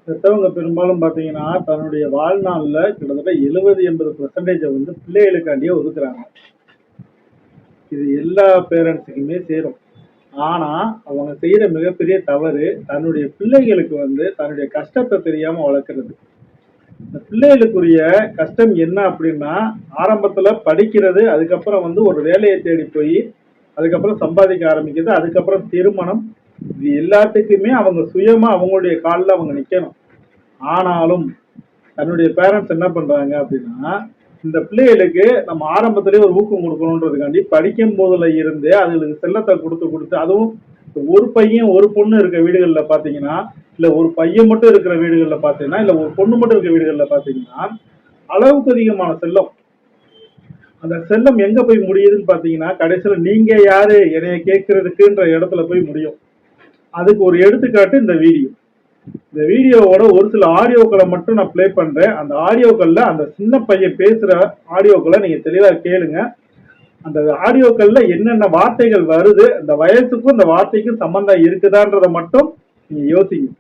பெற்றவங்க பெரும்பாலும் பார்த்தீங்கன்னா, தன்னுடைய வாழ்நாள்ல கிட்டத்தட்ட 70, 80% வந்து பிள்ளைகளுக்காண்டியே ஒதுக்குறாங்க. இது எல்லா பேரண்ட்ஸுக்குமே சேரும். ஆனா, அவங்க செய்ற மிகப்பெரிய தவறு, தன்னுடைய பிள்ளைகளுக்கு வந்து தன்னுடைய கஷ்டத்த தெரியாம வளர்க்கிறது. இந்த பிள்ளைகளுக்குரிய கஷ்டம் என்ன அப்படின்னா, ஆரம்பத்துல படிக்கிறது, அதுக்கப்புறம் வந்து ஒரு வேலைய தேடி போயி, அதுக்கப்புறம் சம்பாதிக்க ஆரம்பிக்கிறது, அதுக்கப்புறம் திருமணம். இது எல்லாத்துக்குமே அவங்க சுயமா அவங்களுடைய கால்ல அவங்க நிக்கணும். ஆனாலும் தன்னுடைய பேரண்ட்ஸ் என்ன பண்றாங்க அப்படின்னா, இந்த பிள்ளைகளுக்கு நம்ம ஆரம்பத்திலேயே ஒரு ஊக்கம் கொடுக்கணுன்றதுக்காண்டி படிக்கும் போதுல இருந்தே அதுகளுக்கு செல்லத்தை கொடுத்து கொடுத்து, அதுவும் ஒரு பையன் ஒரு பொண்ணு இருக்க வீடுகள்ல பாத்தீங்கன்னா, இல்ல ஒரு பையன் மட்டும் இருக்கிற வீடுகள்ல பாத்தீங்கன்னா, இல்ல ஒரு பொண்ணு மட்டும் இருக்க வீடுகள்ல பாத்தீங்கன்னா, அளவுக்கு அதிகமான செல்லம். அந்த செல்லம் எங்க போய் முடியுதுன்னு பாத்தீங்கன்னா, கடைசியில நீங்க யாரு என்னைய கேட்கறதுக்குன்ற இடத்துல போய் முடியும். அதுக்கு ஒரு எடுத்துக்காட்டு இந்த வீடியோ. இந்த வீடியோவோட ஒரு சில ஆடியோக்களை மட்டும் நான் ப்ளே பண்றேன். அந்த ஆடியோக்கள்ல அந்த சின்ன பையன் பேசுற ஆடியோக்களை நீங்க தெளிவா கேளுங்க. அந்த ஆடியோக்கள்ல என்னென்ன வார்த்தைகள் வருது, அந்த வயசுக்கும் இந்த வார்த்தைக்கும் சம்பந்தம் இருக்குதான்றத மட்டும் நீங்க யோசிங்க.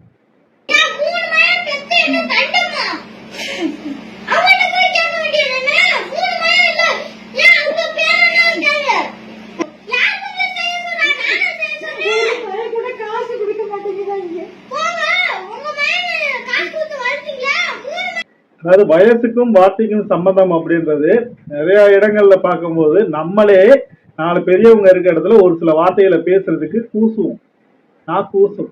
அதாவது வயசுக்கும் வார்த்தைக்கும் சம்பந்தம் அப்படின்றது நிறைய இடங்கள்ல பார்க்கும்போது நம்மளே 4 பெரியவங்க இருக்க இடத்துல ஒரு சில வார்த்தைகளை பேசுறதுக்கு கூசுவோம். நான் கூசும்.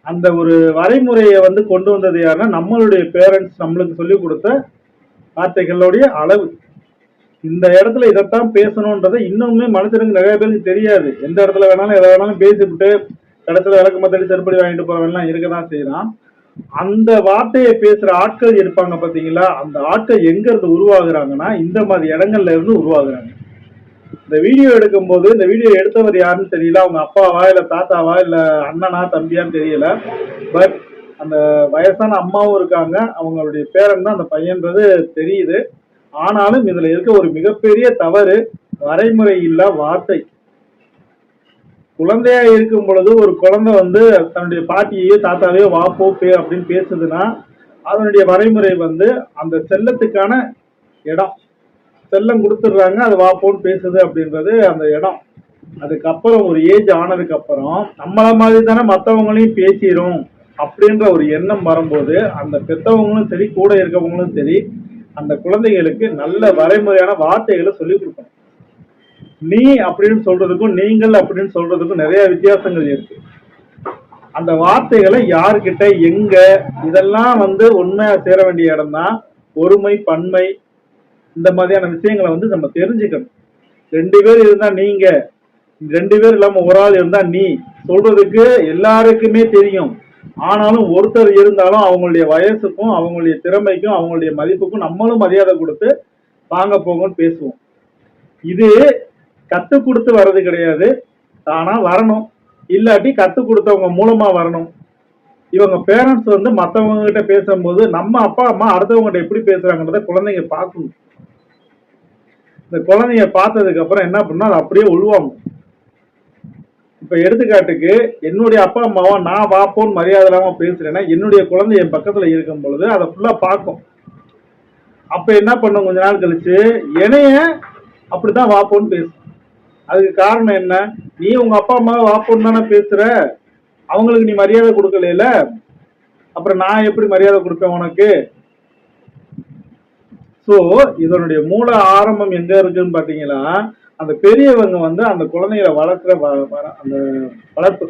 அந்த ஒரு வரைமுறையை வந்து கொண்டு வந்தது யாருன்னா நம்மளுடைய பேரண்ட்ஸ் நம்மளுக்கு சொல்லிக் கொடுத்த வார்த்தைகளுடைய அளவு. இந்த இடத்துல இதைத்தான் பேசணும்ன்றதை இன்னுமே மனுஷனுக்கு நிறைய பேருக்கு தெரியாது. எந்த இடத்துல வேணாலும் எதை வேணாலும் பேசிவிட்டு கடைசியில் விளக்கு மத்தடி செருப்படி வாங்கிட்டு போறவெல்லாம் இருக்கதான் செய்யறான். அந்த வார்த்தையை பேசுற ஆட்கள் இருப்பாங்க பாத்தீங்களா, அந்த ஆட்கள் எங்க இருந்து உருவாகுறாங்கன்னா இந்த மாதிரி இடங்கள்ல இருந்து உருவாகுறாங்க. இந்த வீடியோ எடுக்கும் போது இந்த வீடியோ எடுத்தவர் யாருன்னு தெரியல, அவங்க அப்பாவா இல்ல தாத்தாவா இல்ல அண்ணனா தம்பியான்னு தெரியல. பட் அந்த வயசான அம்மாவும் இருக்காங்க, அவங்களுடைய பேரன் தான் அந்த பையன்றது தெரியுது. ஆனாலும் இதுல இருக்க ஒரு மிகப்பெரிய தவறு வரைமுறை இல்ல வார்த்தை. குழந்தையா இருக்கும் பொழுது ஒரு குழந்தை வந்து தன்னுடைய பாட்டியையோ தாத்தாவையோ வா போ அப்படின்னு பேசுதுன்னா அதனுடைய வரைமுறை வந்து அந்த செல்லத்துக்கான இடம். செல்லம் கொடுத்துடுறாங்க, அது வா போன்னு பேசுது அப்படின்றது அந்த இடம். அதுக்கப்புறம் ஒரு ஏஜ் ஆனதுக்கு அப்புறம் நம்மள மாதிரி தானே மற்றவங்களையும் பேசிடும் அப்படின்ற ஒரு எண்ணம் வரும்போது அந்த பெற்றவங்களும் சரி கூட இருக்கவங்களும் சரி அந்த குழந்தைகளுக்கு நல்ல வரைமுறையான வார்த்தைகளை சொல்லி கொடுக்கணும். நீ அப்படின்னு சொல்றதுக்கும் நீங்கள் அப்படின்னு சொல்றதுக்கும் நிறைய வித்தியாசங்கள் இருக்கு. அந்த வார்த்தைகளை யாருக்கிட்ட எங்க இதெல்லாம் வந்து உண்மையா சேர வேண்டிய இடம் தான். ஒருமை பன்மை இந்த மாதிரியான விஷயங்களை வந்து நம்ம தெரிஞ்சுக்கணும். 2 பேர் இருந்தா நீங்க, 2 பேர் இல்லாம ஒரு ஆள் இருந்தா நீ சொல்றதுக்கு எல்லாருக்குமே தெரியும். ஆனாலும் ஒருத்தர் இருந்தாலும் அவங்களுடைய வயசுக்கும் அவங்களுடைய திறமைக்கும் அவங்களுடைய மதிப்புக்கும் நம்மளும் மரியாதை கொடுத்து வாங்க போங்கன்னு பேசுவோம். இது கத்து கொடுத்து வர்றது கிடையாது, தானா வரணும். இல்லாட்டி கத்து கொடுத்தவங்க மூலமா வரணும். இவங்க பேரண்ட்ஸ் வந்து மற்றவங்க கிட்ட பேசும்போது நம்ம அப்பா அம்மா அடுத்தவங்க கிட்ட எப்படி பேசுறாங்கன்றத குழந்தைங்க பார்க்கணும். இந்த குழந்தைங்க பார்த்ததுக்கு அப்புறம் என்ன பண்ணா அது அப்படியே உள்வாங்க. இப்ப எடுத்துக்காட்டுக்கு என்னுடைய அப்பா அம்மாவா நான் வாப்போன்னு மரியாதை இல்லாம பேசுறேன்னா என்னுடைய குழந்தை என் பக்கத்துல இருக்கும் பொழுது அதை ஃபுல்லா பார்க்கும். அப்ப என்ன பண்ணும், கொஞ்ச நாள் கழிச்சு என்னைய அப்படித்தான் வாப்போன்னு பேசும். அதுக்கு காரணம் என்ன, நீ உங்க அப்பா அம்மா வாப்போன்னு தானே பேசுற, அவங்களுக்கு நீ மரியாதை கொடுக்கல, அப்புறம் நான் எப்படி மரியாதை கொடுப்பேன் உனக்கு? சோ இதனுடைய மூல ஆரம்பம் எங்க இருக்குன்னு பாத்தீங்கன்னா அந்த பெரியவங்க வந்து அந்த குழந்தைகளை வளர்க்குற அந்த வளர்ப்பு.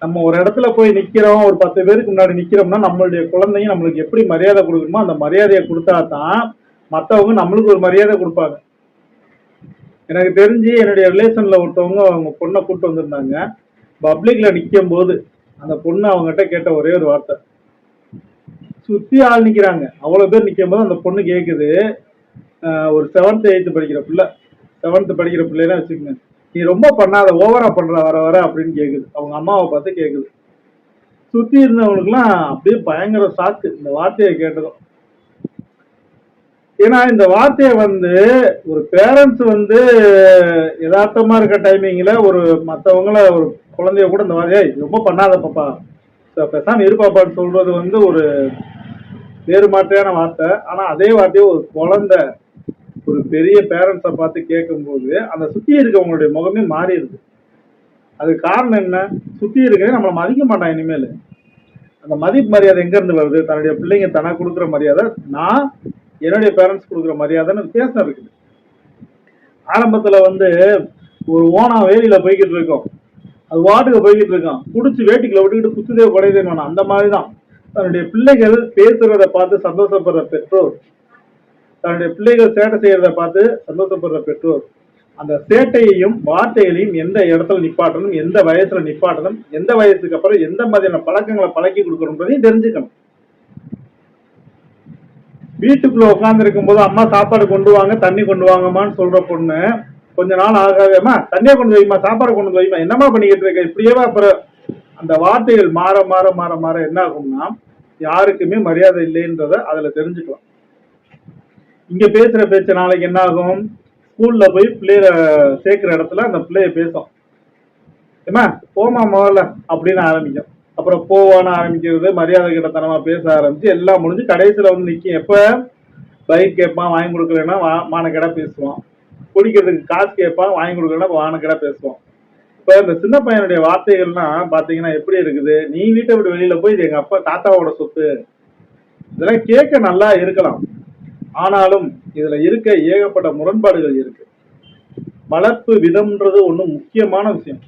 நம்ம ஒரு இடத்துல போய் நிக்கிறோம், ஒரு 10 பேருக்கு முன்னாடி நிக்கிறோம்னா நம்மளுடைய குழந்தைங்க நம்மளுக்கு எப்படி மரியாதை கொடுக்கணுமோ அந்த மரியாதையை கொடுத்தா தான் மற்றவங்க நம்மளுக்கு ஒரு மரியாதை கொடுப்பாங்க. எனக்கு தெரிஞ்சு என்னுடைய ரிலேஷன்ல ஒருத்தவங்க அவங்க பொண்ணை கூப்பிட்டு வந்திருந்தாங்க. பப்ளிக்ல நிற்கும் போது அந்த பொண்ணு அவங்ககிட்ட கேட்ட ஒரே ஒரு வார்த்தை, சுத்தி ஆள் நிக்கிறாங்க, அவ்வளவு பேர் நிற்கும் போது அந்த பொண்ணு கேட்குது, ஒரு 7th 8th படிக்கிற பிள்ளை, 7th படிக்கிற பிள்ளைன்னா வச்சுக்கோங்க, நீ ரொம்ப பண்ணாத ஓவரா பண்ற வர வர அப்படின்னு கேட்குது. அவங்க அம்மாவை பார்த்து கேட்குது. சுத்தி இருந்தவங்களுக்குலாம் அப்படியே பயங்கர சாக்கு இந்த வார்த்தையை கேட்டதும். ஏன்னா இந்த வார்த்தையை வந்து ஒரு பேரண்ட்ஸ் வந்து யதார்த்தமா இருக்க டைமிங்ல ஒரு மற்றவங்கள ஒரு குழந்தைய கூட இந்த வார்த்தையை ரொம்ப பண்ணாத பாப்பா பேசாம இருப்பாப்பான்னு சொல்றது வந்து ஒரு வேறு மாற்றையான வார்த்தை. ஆனா அதே வார்த்தையை ஒரு குழந்தை ஒரு பெரிய பேரண்ட்ஸை பார்த்து கேட்கும்போது அந்த சுத்தி இருக்கவங்களுடைய முகமே மாறிடுது. அது காரணம் என்ன? சுத்தி இருக்க நம்மளை மதிக்க மாட்டான் இனிமேல். அந்த மதிப்பு மரியாதை எங்க இருந்து வருது? தன்னுடைய பிள்ளைங்க தனக்கு கொடுக்குற மரியாதை, நான் என்னுடைய பேரண்ட்ஸ் கொடுக்குற மரியாதைன்னு வித்தியாசம் இருக்குது. ஆரம்பத்துல வந்து ஒரு ஓனா வேலியில போய்கிட்டு இருக்கோம், அது வாட்டுக்கு போய்கிட்டு இருக்கான், குடிச்சு வேட்டிக்குள்ள விட்டுக்கிட்டு குத்துதே குடையுதேன்னு அந்த மாதிரிதான் தன்னுடைய பிள்ளைகள் பேசுறத பார்த்து சந்தோஷப்படுற பெற்றோர், தன்னுடைய பிள்ளைகள் சேட்டை செய்யறத பார்த்து சந்தோஷப்படுற பெற்றோர், அந்த சேட்டையையும் வார்த்தைகளையும் எந்த இடத்துல நிப்பாட்டணும், எந்த வயசுல நிப்பாட்டணும், எந்த வயசுக்கு அப்புறம் எந்த மாதிரியான பழக்கங்களை பழக்கி கொடுக்கணும்ன்றதையும் தெரிஞ்சுக்கணும். வீட்டுக்குள்ள உட்கார்ந்து இருக்கும் போது அம்மா சாப்பாடு கொண்டு வாங்க தண்ணி கொண்டு வாங்கம்மான்னு சொல்ற பொண்ணு கொஞ்ச நாள் ஆகாதேம்மா தண்ணியா கொண்டு வைமா சாப்பாடு கொண்டு வைமா என்னம்மா பண்ணிக்கிட்டு இருக்க இப்படியேவா அப்புறம் அந்த வார்த்தைகள் மாற மாற மாற மாற என்ன ஆகும்னா யாருக்குமே மரியாதை இல்லைன்றத அதுல தெரிஞ்சுக்கலாம். இங்க பேசுற பேச்சு நாளைக்கு என்ன ஆகும்? ஸ்கூல்ல போய் பிள்ளைய சேர்க்கிற இடத்துல அந்த பிள்ளைய பேசும், ஏமா போமா முதல்ல அப்படின்னு ஆரம்பிக்கும். அப்புறம் போவான்னு ஆரம்பிக்கிறது, மரியாதை கிட்டத்தனமா பேச ஆரம்பிச்சு எல்லாம் முடிஞ்சு கடைசியில வந்து நிற்கும். எப்ப பைக் கேட்பான் வாங்கி கொடுக்கலன்னா மானக்கடா பேசுவான், குடிக்கிறதுக்கு காசு கேட்பான் வாங்கி கொடுக்கலன்னா வானக்கடா பேசுவான். இப்ப இந்த சின்ன பையனுடைய வார்த்தைகள்லாம் பாத்தீங்கன்னா எப்படி இருக்குது? நீ வீட்டை விட்டு வெளியில போய் இது எங்க அப்பா தாத்தாவோட சொத்து, இதெல்லாம் கேட்க நல்லா இருக்கலாம். ஆனாலும் இதுல இருக்க ஏகப்பட்ட முரண்பாடுகள் இருக்கு. வளர்ப்பு விதம்ன்றது ஒண்ணு முக்கியமான விஷயம்.